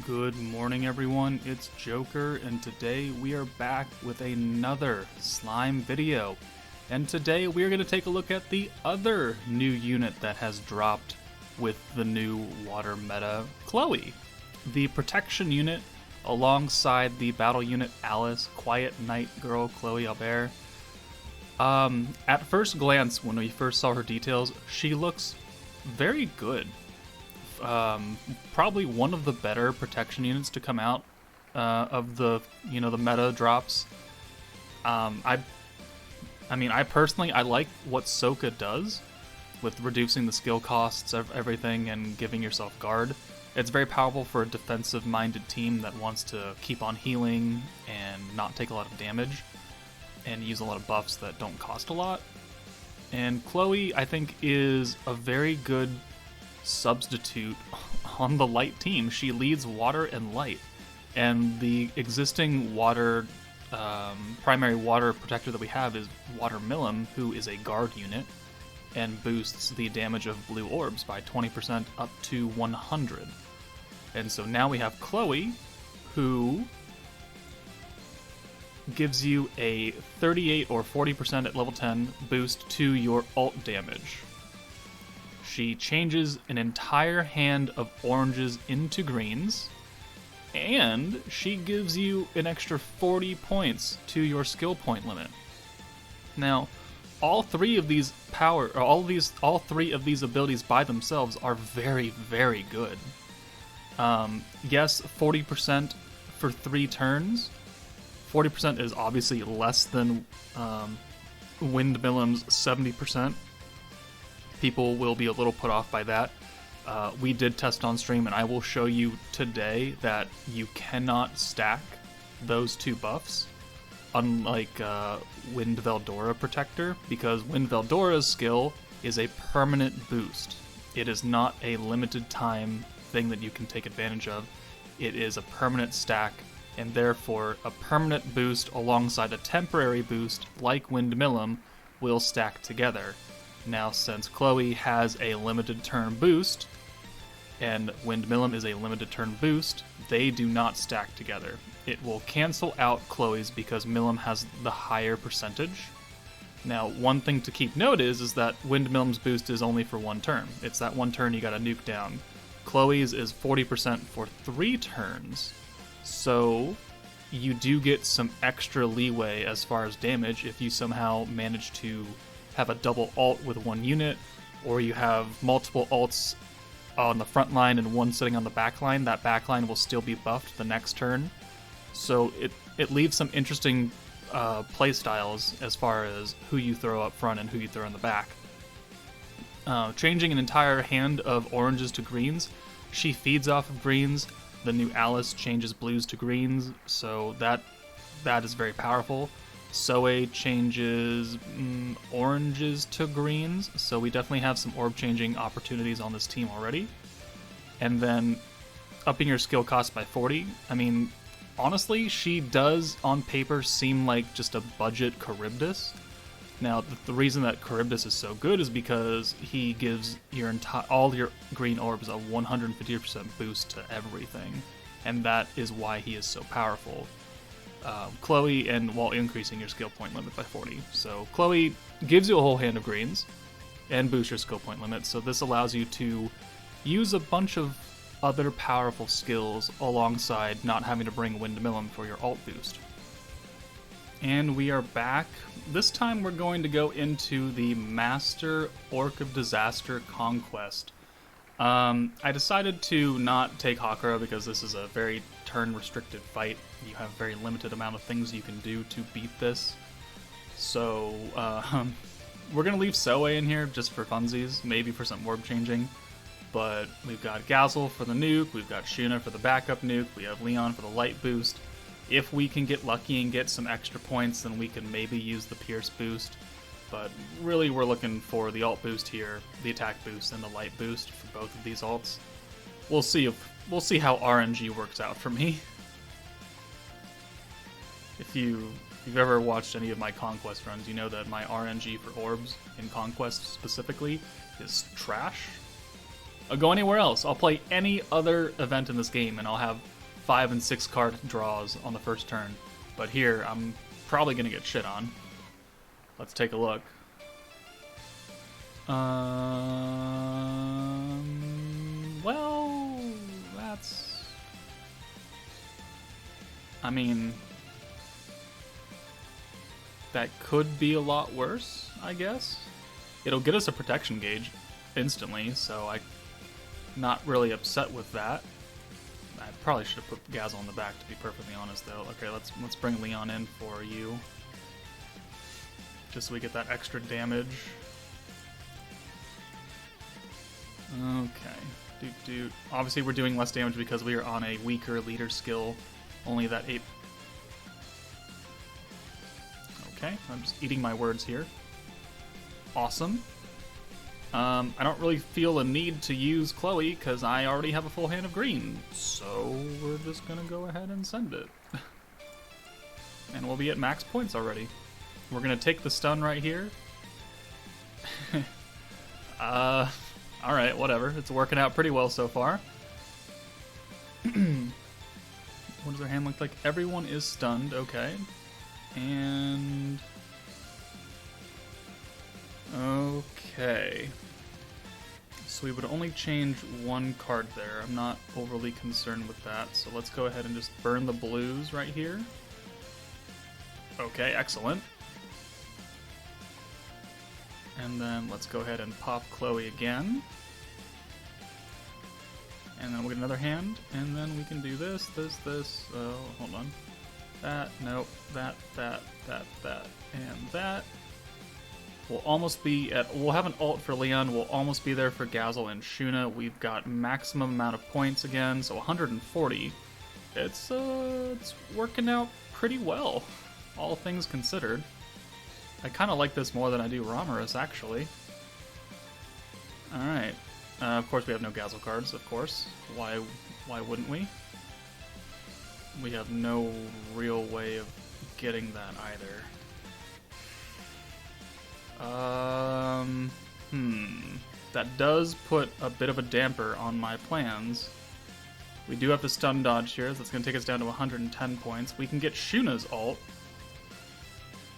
Good morning, everyone. It's Joker, and today we are back with another slime video. And today we are going to take a look at the other new unit that has dropped with the new water meta, Chloe. The protection unit alongside the battle unit Alice, Quiet Night Girl, Chloe Albert. At first glance, when we first saw her details, she looks very good. Probably one of the better protection units to come out of the the meta drops. I personally like what Soka does with reducing the skill costs of everything and giving yourself guard. It's very powerful for a defensive-minded team that wants to keep on healing and not take a lot of damage and use a lot of buffs that don't cost a lot. And Chloe, I think, is a very good substitute on the light team. She leads water and light, and the existing water primary water protector that we have is Watermelon, who is a guard unit and boosts the damage of blue orbs by 20% up to 100. And so now we have Chloe, who gives you a 38 or 40% at level 10 boost to your ult damage. She changes an entire hand of oranges into greens, and she gives you an extra 40 points to your skill point limit. Now, all three of these abilities by themselves are very, very good. Yes, 40% for 3 turns. 40% is obviously less than Windmillem's 70%. People will be a little put off by that. We did test on stream, and I will show you today that you cannot stack those two buffs, unlike Wind Veldora Protector, because Wind Veldora's skill is a permanent boost. It is not a limited time thing that you can take advantage of. It is a permanent stack, and therefore a permanent boost alongside a temporary boost like Windmillem will stack together. Now, since Chloe has a limited turn boost, and Windmillem is a limited turn boost, they do not stack together. It will cancel out Chloe's because Millem has the higher percentage. Now, one thing to keep note is that Windmillem's boost is only for 1 turn. It's that 1 turn you gotta nuke down. Chloe's is 40% for 3 turns, so you do get some extra leeway as far as damage if you somehow manage to have a double ult with 1 unit, or you have multiple ults on the front line and one sitting on the back line. That back line will still be buffed the next turn. So it leaves some interesting play styles as far as who you throw up front and who you throw in the back. Changing an entire hand of oranges to greens, she feeds off of greens. The new Alice changes blues to greens, so that is very powerful. Soe changes oranges to greens, so we definitely have some orb changing opportunities on this team already. And then upping your skill cost by 40. I mean, honestly, she does on paper seem like just a budget Charybdis. Now, the reason that Charybdis is so good is because he gives all your green orbs a 150% boost to everything, and that is why he is so powerful. Chloe, and while increasing your skill point limit by 40. So Chloe gives you a whole hand of greens and boosts your skill point limit, so this allows you to use a bunch of other powerful skills alongside not having to bring Windmillem for your ult boost. And we are back. This time we're going to go into the Master Orc of Disaster Conquest. I decided to not take Hakura because this is a very turn-restricted fight. You have a very limited amount of things you can do to beat this. So, we're going to leave Soe in here just for funsies, maybe for some orb changing. But we've got Gazel for the nuke, we've got Shuna for the backup nuke, we have Leon for the light boost. If we can get lucky and get some extra points, then we can maybe use the Pierce boost. But really, we're looking for the ult boost here, the attack boost, and the light boost for both of these ults. We'll see how RNG works out for me. If you've ever watched any of my Conquest runs, you know that my RNG for orbs in Conquest specifically is trash. I'll go anywhere else. I'll play any other event in this game, and I'll have 5 and 6 card draws on the first turn. But here, I'm probably going to get shit on. Let's take a look. Well, that's... I mean... that could be a lot worse, I guess. It'll get us a protection gauge instantly, so I'm not really upset with that. I probably should have put Gazel on the back, to be perfectly honest, though. Okay, let's bring Leon in for you. Just so we get that extra damage. Okay. Obviously, we're doing less damage because we are on a weaker leader skill. Only that 8... Okay, I'm just eating my words here. Awesome. I don't really feel a need to use Chloe because I already have a full hand of green. So we're just going to go ahead and send it. And we'll be at max points already. We're going to take the stun right here. Alright, whatever. It's working out pretty well so far. What does our hand look like? Everyone is stunned, okay. And... okay. So we would only change one card there. I'm not overly concerned with that. So let's go ahead and just burn the blues right here. Okay, excellent. And then let's go ahead and pop Chloe again. And then we'll get another hand. And then we can do this. Oh, hold on. That, nope, that, and that. We'll almost be at, we'll have an ult for Leon, we'll almost be there for Gazel and Shuna. We've got maximum amount of points again, so 140. It's working out pretty well, all things considered. I kind of like this more than I do Romorus, actually. Alright, of course we have no Gazel cards, of course. Why wouldn't we? We have no real way of getting that either. That does put a bit of a damper on my plans. We do have the stun dodge here, so that's going to take us down to 110 points. We can get Shuna's ult,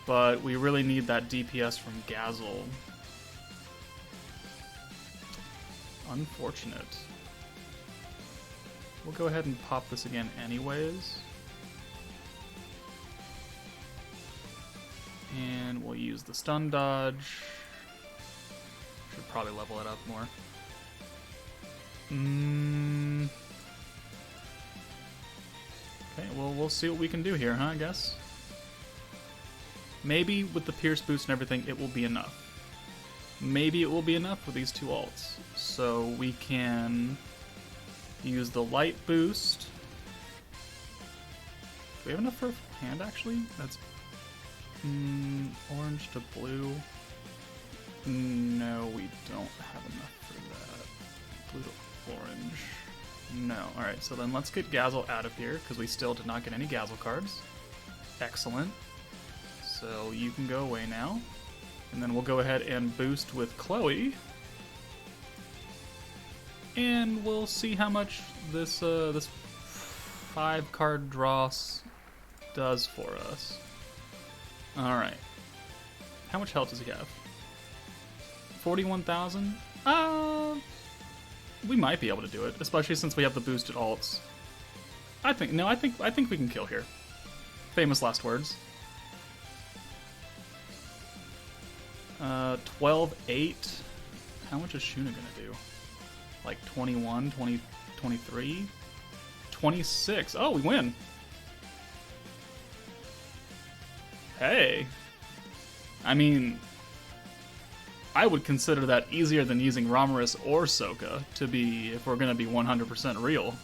but we really need that DPS from Gazel. Unfortunate. We'll go ahead and pop this again anyways. And we'll use the stun dodge. Should probably level it up more. Okay, well, we'll see what we can do here, huh, I guess? Maybe with the Pierce boost and everything, it will be enough. Maybe it will be enough with these two ults. So we can use the light boost. Do we have enough for a hand, actually? That's orange to blue. No, we don't have enough for that. Blue to orange. No. Alright, so then let's get Gazel out of here, because we still did not get any Gazel cards. Excellent. So you can go away now. And then we'll go ahead and boost with Chloe. And we'll see how much this 5-card draw does for us. Alright. How much health does he have? 41,000? We might be able to do it, especially since we have the boosted ults. I think we can kill here. Famous last words. 12-8. How much is Shuna gonna do? Like 21, 20, 23? 26. Oh, we win. Hey. I mean, I would consider that easier than using Romorus or Sokka to be, if we're gonna be 100% real.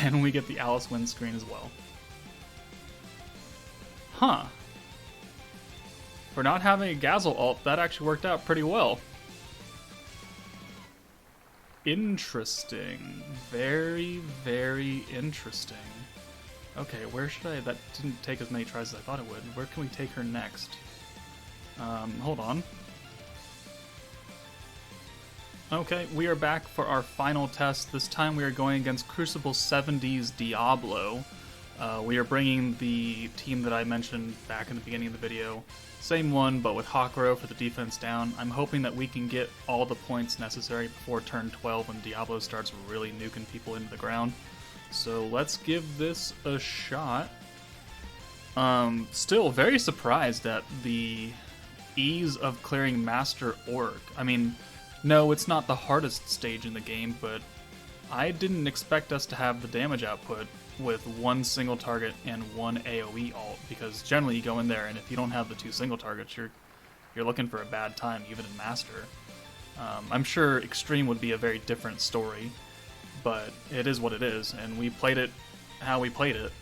And we get the Alice windscreen as well. Huh. For not having a Gazel ult, that actually worked out pretty well. Interesting. Very, very interesting. Okay, where should I... That didn't take as many tries as I thought it would. Where can we take her next? Hold on. Okay, we are back for our final test. This time we are going against Crucible 70's Diablo. We are bringing the team that I mentioned back in the beginning of the video. Same one, but with Hakuro for the defense down. I'm hoping that we can get all the points necessary before turn 12 when Diablo starts really nuking people into the ground. So let's give this a shot. Still very surprised at the ease of clearing Master Orc. I mean, no, it's not the hardest stage in the game, but I didn't expect us to have the damage output with one single target and one AoE ult, because generally you go in there and if you don't have the two single targets, you're looking for a bad time, even in Master. I'm sure Extreme would be a very different story, but it is what it is, and we played it how we played it.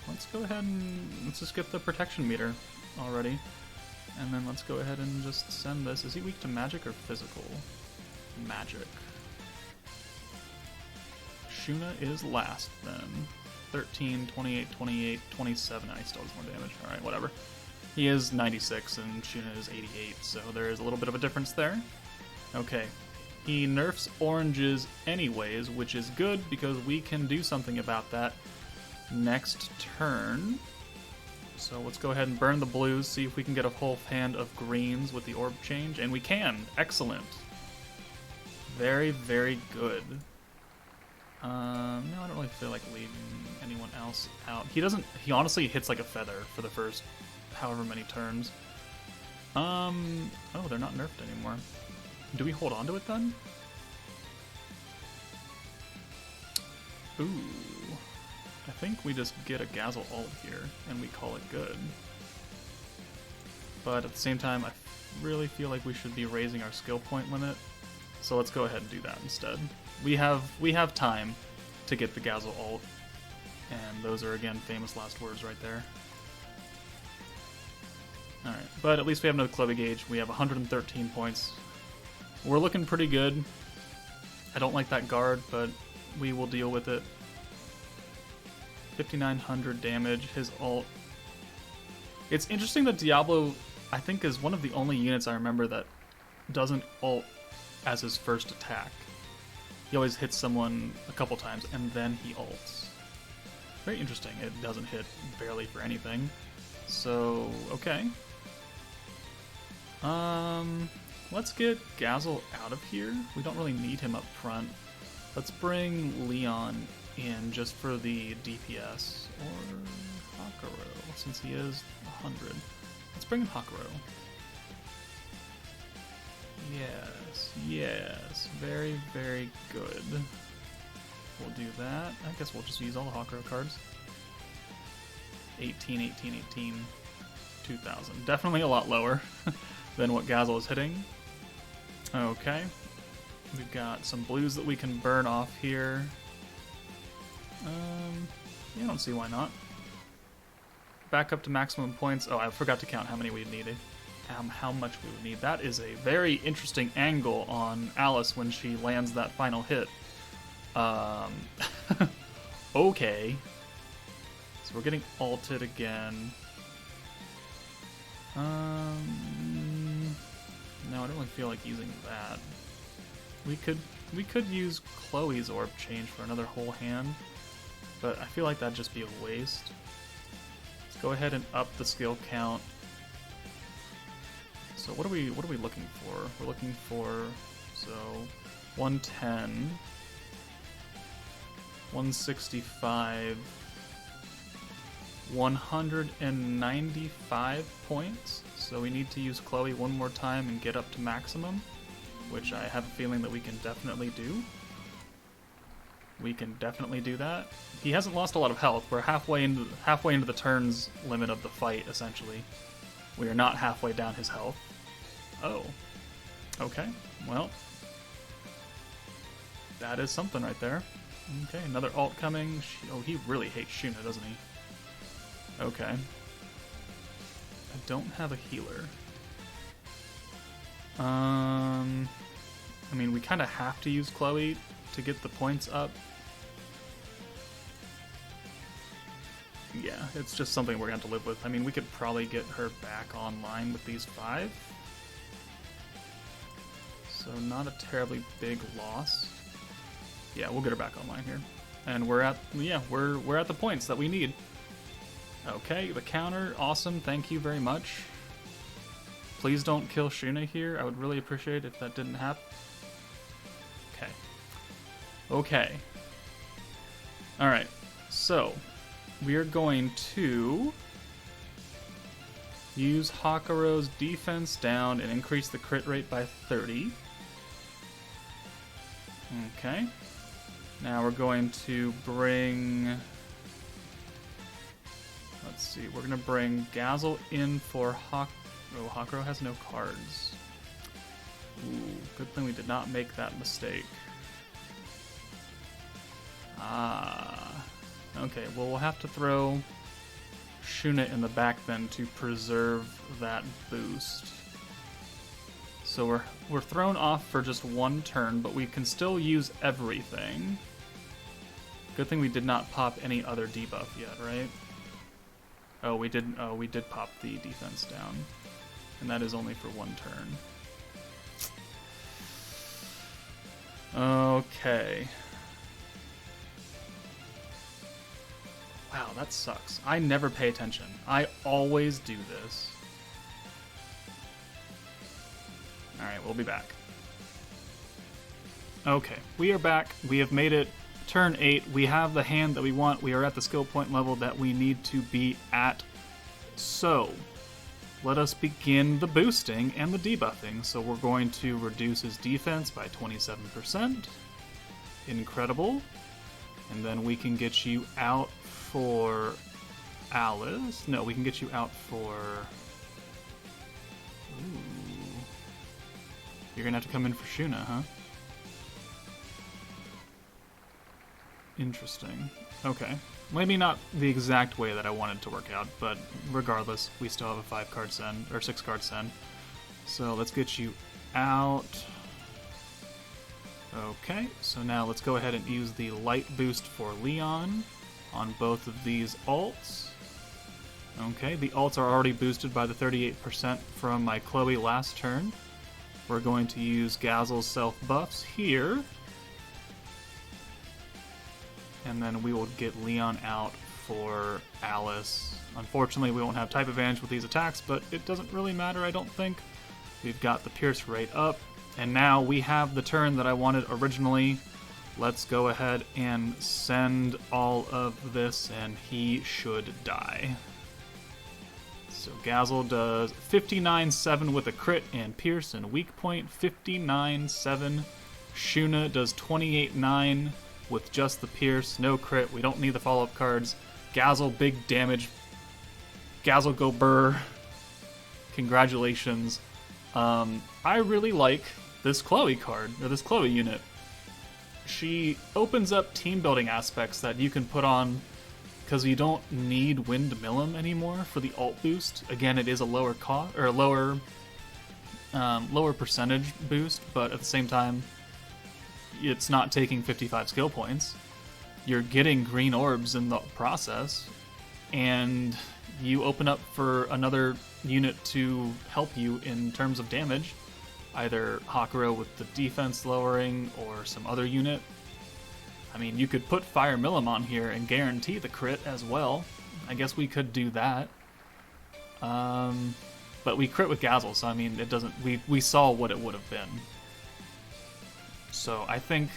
Let's go ahead and let's just get the protection meter already. And then let's go ahead and just send this. Is he weak to magic or physical? Magic. Shuna is last then. 13, 28, 28, 27. He still has more damage. Alright, whatever. He is 96 and Shuna is 88, so there is a little bit of a difference there. Okay. He nerfs oranges anyways, which is good because we can do something about that next turn. So let's go ahead and burn the blues, see if we can get a whole hand of greens with the orb change, and we can. Excellent. Very, very good. No, I don't really feel like leaving anyone else out. He honestly hits like a feather for the first however many turns. Oh, they're not nerfed anymore. Do we hold on to it then? Ooh. I think we just get a Gazzle ult here, and we call it good. But at the same time, I really feel like we should be raising our skill point limit, so let's go ahead and do that instead. We have time to get the Gazzle ult, and those are, again, famous last words right there. Alright, but at least we have no Clovey gauge. We have 113 points. We're looking pretty good. I don't like that guard, but we will deal with it. 5,900 damage, his ult. It's interesting that Diablo, I think, is one of the only units I remember that doesn't ult as his first attack. He always hits someone a couple times and then he ults. Very interesting. It doesn't hit barely for anything. So, okay. Let's get Gazzle out of here. We don't really need him up front. Let's bring Leon in just for the DPS, or Hakuro, since he is 100. Let's bring in Hakuro. Yes, yes, very, very good. We'll do that. I guess we'll just use all the Hakuro cards. 18, 18, 18, 2,000. Definitely a lot lower than what Gazzle is hitting. Okay. We've got some blues that we can burn off here. Yeah, I don't see why not. Back up to maximum points. Oh, I forgot to count how many we needed. How much we would need. That is a very interesting angle on Alice when she lands that final hit. Okay. So we're getting ulted again. No, I don't really feel like using that. We could use Chloe's orb change for another whole hand, but I feel like that'd just be a waste. Let's go ahead and up the skill count. So what are we looking for? We're looking for 110, 165, 195 points. So we need to use Chloe one more time and get up to maximum, which I have a feeling that we can definitely do. We can definitely do that. He hasn't lost a lot of health. We're halfway into the turns limit of the fight, essentially. We are not halfway down his health. Oh. Okay. Well. That is something right there. Okay, another ult coming. Oh, he really hates Shuna, doesn't he? Okay. I don't have a healer. I mean, we kind of have to use Chloe to get the points up. Yeah, it's just something we're going to have to live with. I mean, we could probably get her back online with these 5. So not a terribly big loss. Yeah, we'll get her back online here. And we're at the points that we need. Okay, the counter, awesome, thank you very much. Please don't kill Shuna here. I would really appreciate it if that didn't happen. Okay. Okay. Alright, so we are going to use Hakuro's defense down and increase the crit rate by 30. Okay. Now we're going to bring... Let's see, we're going to bring Gazel in for Oh, Hakuro has no cards. Ooh, good thing we did not make that mistake. Okay, well we'll have to throw Shuna in the back then to preserve that boost. So we're thrown off for just one turn, but we can still use everything. Good thing we did not pop any other debuff yet, right? Oh, we did pop the defense down. And that is only for one turn. Okay. Wow, that sucks. I never pay attention. I always do this. Alright, we'll be back. Okay, we are back. We have made it turn 8. We have the hand that we want. We are at the skill point level that we need to be at. So, let us begin the boosting and the debuffing. So we're going to reduce his defense by 27%. Incredible. And then we can get you out for Alice. No, we can get you out for... Ooh. You're gonna have to come in for Shuna, huh? Interesting. Okay. Maybe not the exact way that I wanted to work out, but regardless, we still have a 5-card send, or 6-card send. So let's get you out. Okay, so now let's go ahead and use the light boost for Leon on both of these alts. Okay, the alts are already boosted by the 38% from my Chloe last turn. We're going to use Gazel's self buffs here. And then we will get Leon out for Alice. Unfortunately, we won't have type advantage with these attacks, but it doesn't really matter, I don't think. We've got the Pierce rate up, and now we have the turn that I wanted originally. Let's go ahead and send all of this, and he should die. So Gazel does 59-7 with a crit and Pierce and weak point, 59-7. Shuna does 28-9 with just the Pierce, no crit. We don't need the follow-up cards. Gazel, big damage. Gazel, go burr. Congratulations. I really like this Chloe card, or this Chloe unit. She opens up team building aspects that you can put on because you don't need Windmillum anymore for the alt boost. Again, it is a lower cost or a lower percentage boost, but at the same time, it's not taking 55 skill points. You're getting green orbs in the process, and you open up for another unit to help you in terms of damage. Either Hakuro with the defense lowering or some other unit. I mean, you could put Fire Millum on here and guarantee the crit as well. I guess we could do that. But we crit with Gazel, so I mean, it doesn't. We saw what it would have been. So I think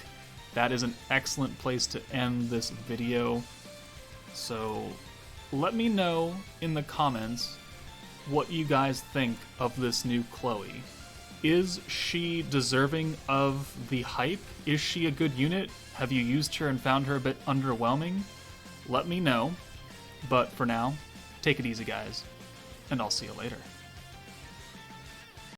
that is an excellent place to end this video. So let me know in the comments what you guys think of this new Chloe. Is she deserving of the hype? Is she a good unit? Have you used her and found her a bit underwhelming? Let me know. But for now, take it easy, guys, and I'll see you later.